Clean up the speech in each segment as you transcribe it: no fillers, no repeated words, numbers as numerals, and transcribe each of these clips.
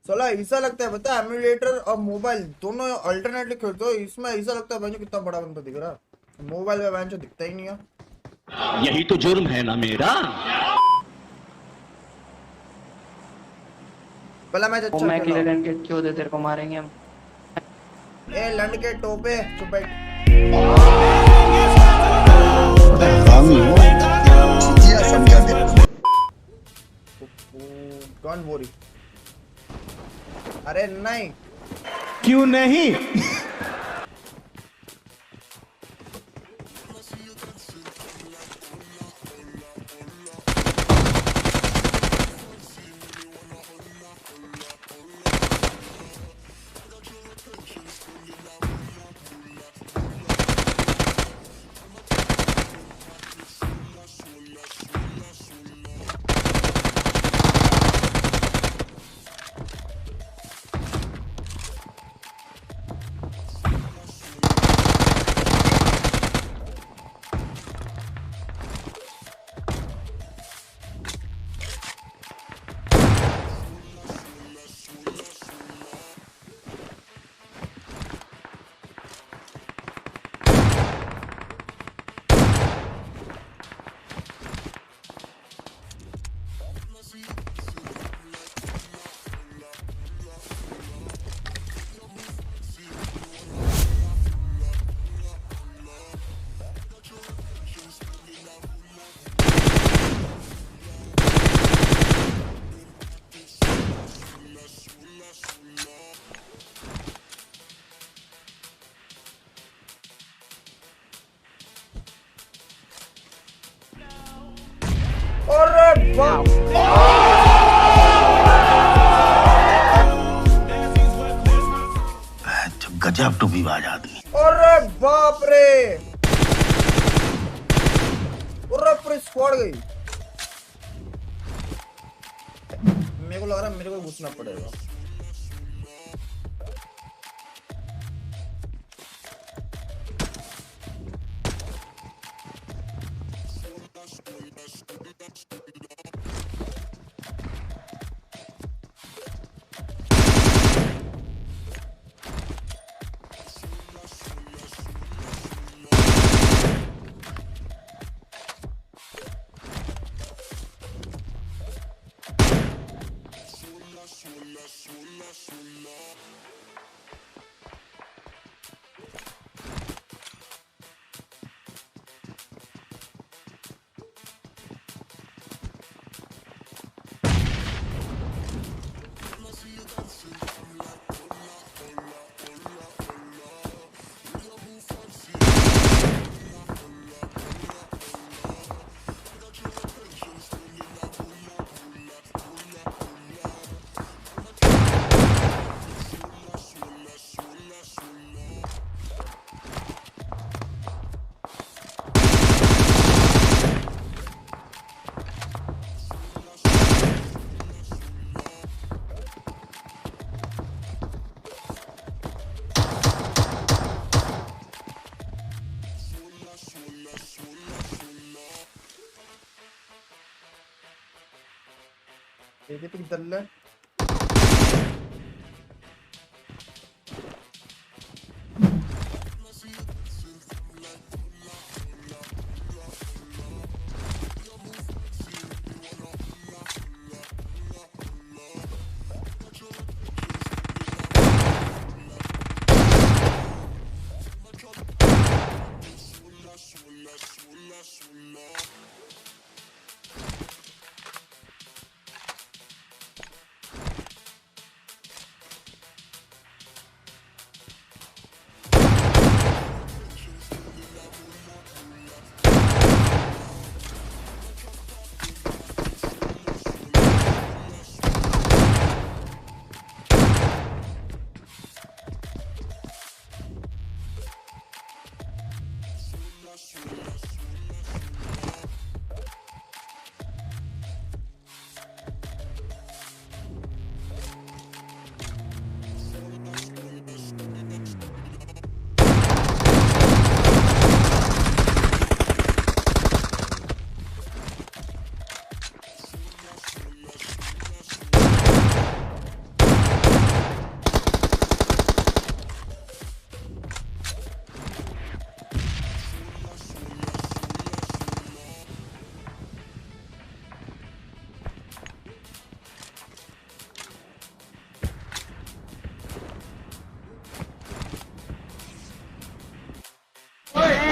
चला ऐसा लगता है पता है, एमुलेटर और मोबाइल दोनों अल्टरनेटली खेलते हो। इसमें ऐसा लगता है भाई कितना बड़ा बंदा दिख रहा है, मोबाइल में भाई दिखता ही नहीं है। यही तो जुर्म है ना मेरा। पहला मैच वो अच्छा मैं खेला। क्लियर के क्यों दे, तेरे को मारेंगे हम। ए लंड के टोपे चुप बैठ। Don't worry. अरे नहीं क्यों नहीं? अरे बाप गजब टूबीबाज आदमी। अरे बाप रे। अरे पूरी स्क्वाड गई। मेरे को लग रहा है मेरे को घुसना पड़ेगा। ये पे किधर है?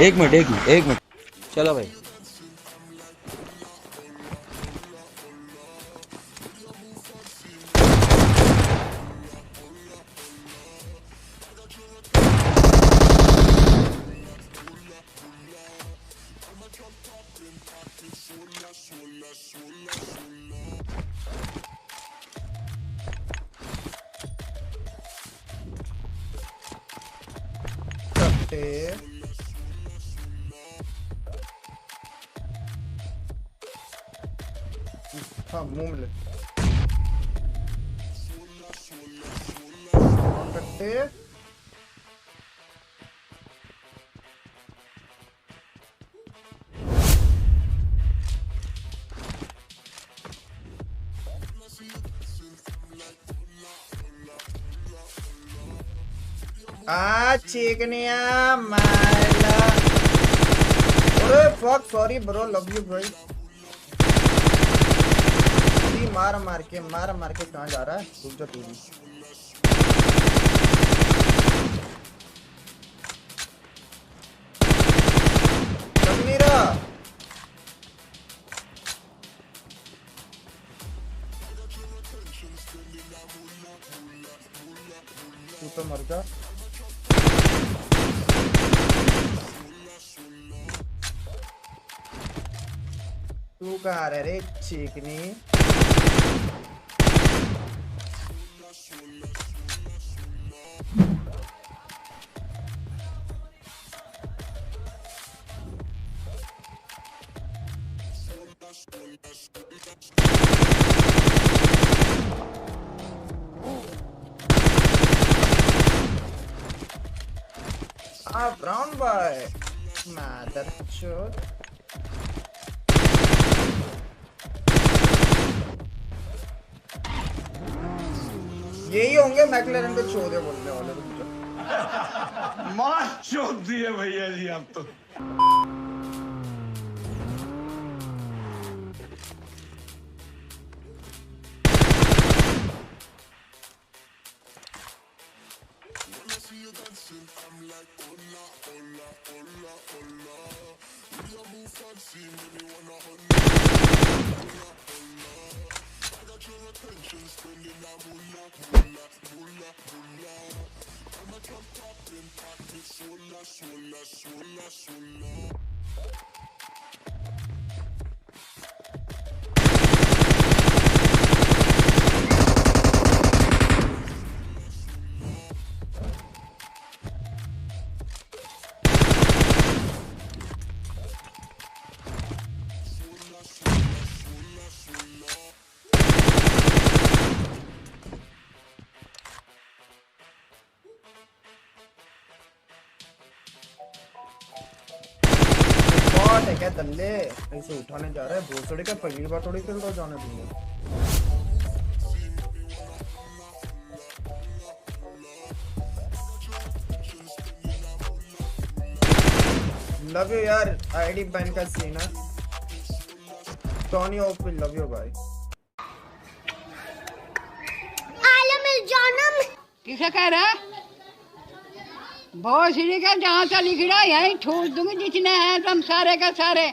एक मिनट चलो भाई हाँ मुंह में ले कट्टे चिकनिया माला अरे fuck sorry bro love you भाई मार मार के कहाँ जा रहा है रुक जा तू भी चल नहीं रहा तू तो मर जा तू कहाँ रह रे चिकनी brown boy mother chod यही होंगे मैकलेरन के चोदे बोलने वाले रुक मार चोद दिए भैया जी आप तो है क्या दल्ले ऐसे उठाने जा रहा है भोसड़ी का पहली बार थोड़ी खेल रहा जाने दूंगा लव यू यार आईडी बैन का सीन है टोनी ओपी लव यू भाई आलम जानम किसे कह रहा बहुत सीढ़ी का जहाँ से लिख रहा यही ठोस दूंगी जितने हैं तुम सारे का सारे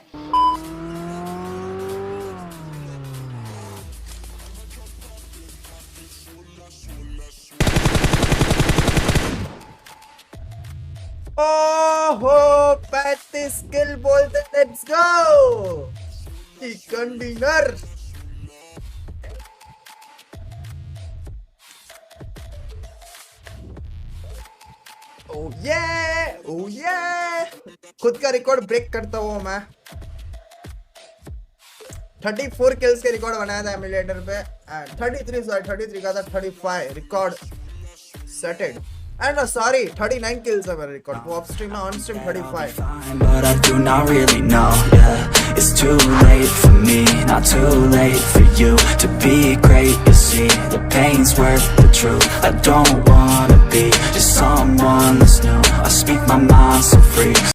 ओहो 35 किल बोलते लेट्स गो चिकन डिनर ओह ये खुद का रिकॉर्ड ब्रेक करता हूँ मैं 34 किल्स के रिकॉर्ड बनाया था एमुलेटर पे 33 का था 35 record settled and sorry 39 kills है मेरा record of stream on stream 35 but I do not really know, yeah. It's too late for me, not too late for you to be great, you see. The pain's worth the truth. I don't wanna be just someone that's new. I speak my mind so free.